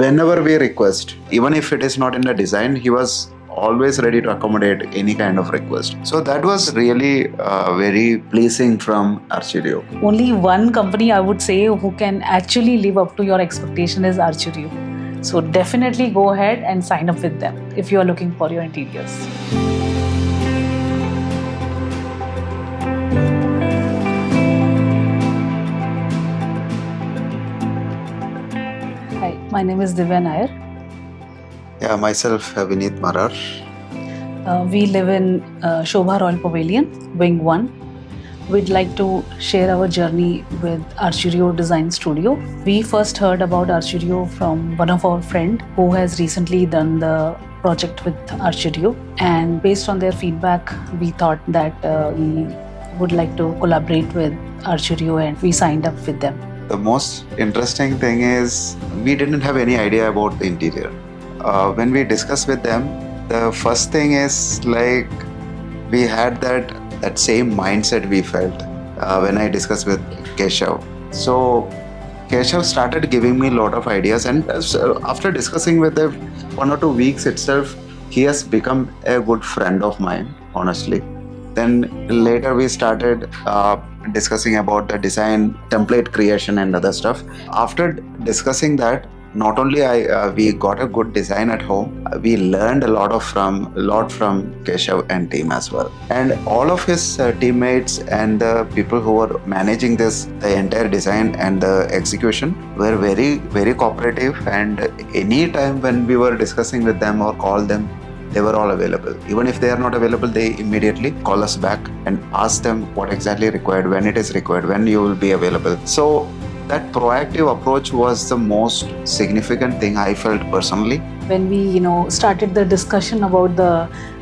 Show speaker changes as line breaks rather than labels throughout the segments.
whenever we request, even if it is not in the design, he was always ready to accommodate any kind of request. So that was really very pleasing from Archierio.
Only one company I would say who can actually live up to your expectation is Archierio. So definitely go ahead and sign up with them if you are looking for your interiors. Hi, my name is Divya Nair.
Yeah, myself, Vineet Marar.
We live in Sobha Royal Pavilion, Wing 1. We'd like to share our journey with Archierio Design Studio. We first heard about Archierio from one of our friends who has recently done the project with Archierio. And based on their feedback, we thought that we would like to collaborate with Archierio, and we signed up with them.
The most interesting thing is we didn't have any idea about the interior. When we discussed with them, the first thing is like we had that same mindset we felt when I discussed with Keshav. So Keshav started giving me a lot of ideas, and after discussing with him 1 or 2 weeks itself, he has become a good friend of mine, honestly. Then later we started discussing about the design, template creation and other stuff. After discussing that, not only we got a good design at home, we learned a lot from Keshav and team as well. And all of his teammates and the people who were managing the entire design and the execution were very, very cooperative. And any time when we were discussing with them or called them, they were all available. Even if they are not available, they immediately call us back and ask them what exactly required, when it is required, when you will be available. So that proactive approach was the most significant thing I felt personally.
When we, started the discussion about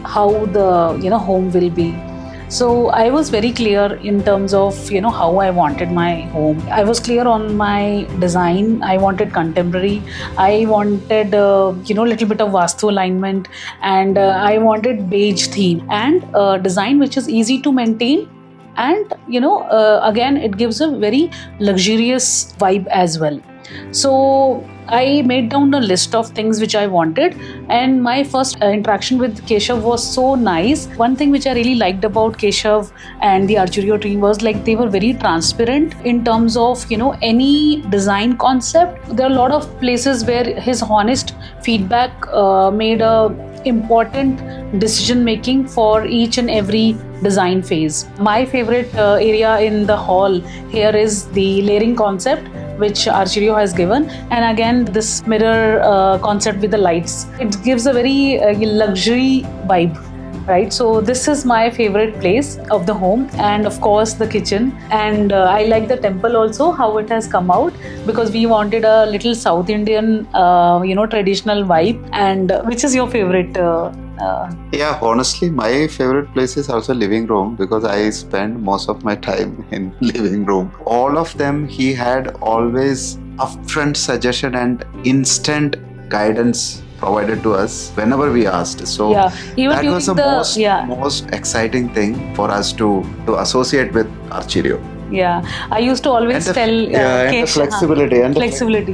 how the home will be. So I was very clear in terms of how I wanted my home. I was clear on my design. I wanted contemporary. I wanted little bit of vastu alignment, and I wanted beige theme and design which is easy to maintain. And again, it gives a very luxurious vibe as well. So I made down a list of things which I wanted, and my first interaction with Keshav was so nice. One thing which I really liked about Keshav and the Archierio team was like they were very transparent in terms of any design concept. There are a lot of places where his honest feedback made a important decision making for each and every design phase. My favorite area in the hall here is the layering concept which Archierio has given, and again this mirror concept with the lights. It gives a very luxury vibe, right? So this is my favorite place of the home, and of course the kitchen. And I like the temple also, how it has come out, because we wanted a little South Indian traditional vibe. And which is your favorite?
Yeah, honestly, my favorite place is also living room, because I spend most of my time in living room. All of them, he had always upfront suggestion and instant guidance provided to us whenever we asked. So
that
was the most exciting thing for us to associate with Archierio.
Yeah, I used to always tell
and the flexibility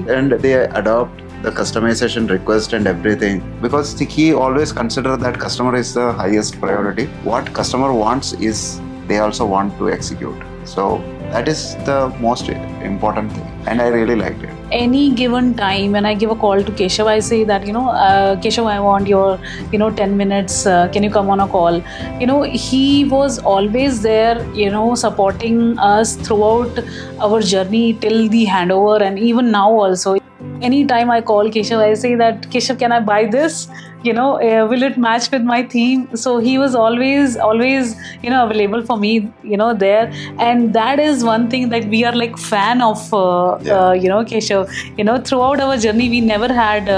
and
they adopt the customization request and everything, because he always consider that customer is the highest priority. What customer wants is they also want to execute. So that is the most important thing, and I really liked it.
Any given time when I give a call to Keshav, I say that Keshav, I want your 10 minutes, can you come on a call? He was always there, supporting us throughout our journey till the handover, and even now also. Anytime I call Keshav, I say that, Keshav, can I buy this? Will it match with my theme? So he was always available for me, there. And that is one thing that we are like fan of, Keshav. Throughout our journey, we never had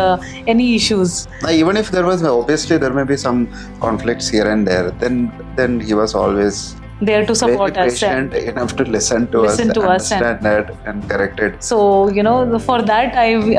any issues.
Even if there was, obviously there may be some conflicts here and there, then he was always
there to support
very
us and
patient enough to listen to us, understand that, and correct it.
So, for that,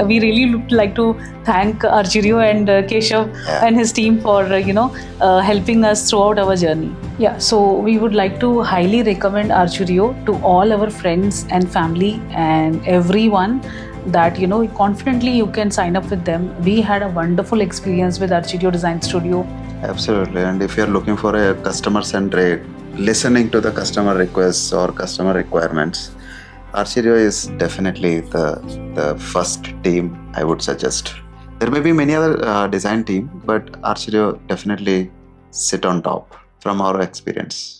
we really would like to thank Archierio and Keshav and his team for, helping us throughout our journey. Yeah, so we would like to highly recommend Archierio to all our friends and family and everyone, that confidently you can sign up with them. We had a wonderful experience with Archierio Design Studio.
Absolutely. And if you're looking for a customer-centric, listening to the customer requests or customer requirements, Archierio is definitely the first team I would suggest. There may be many other design team, but Archierio definitely sit on top from our experience.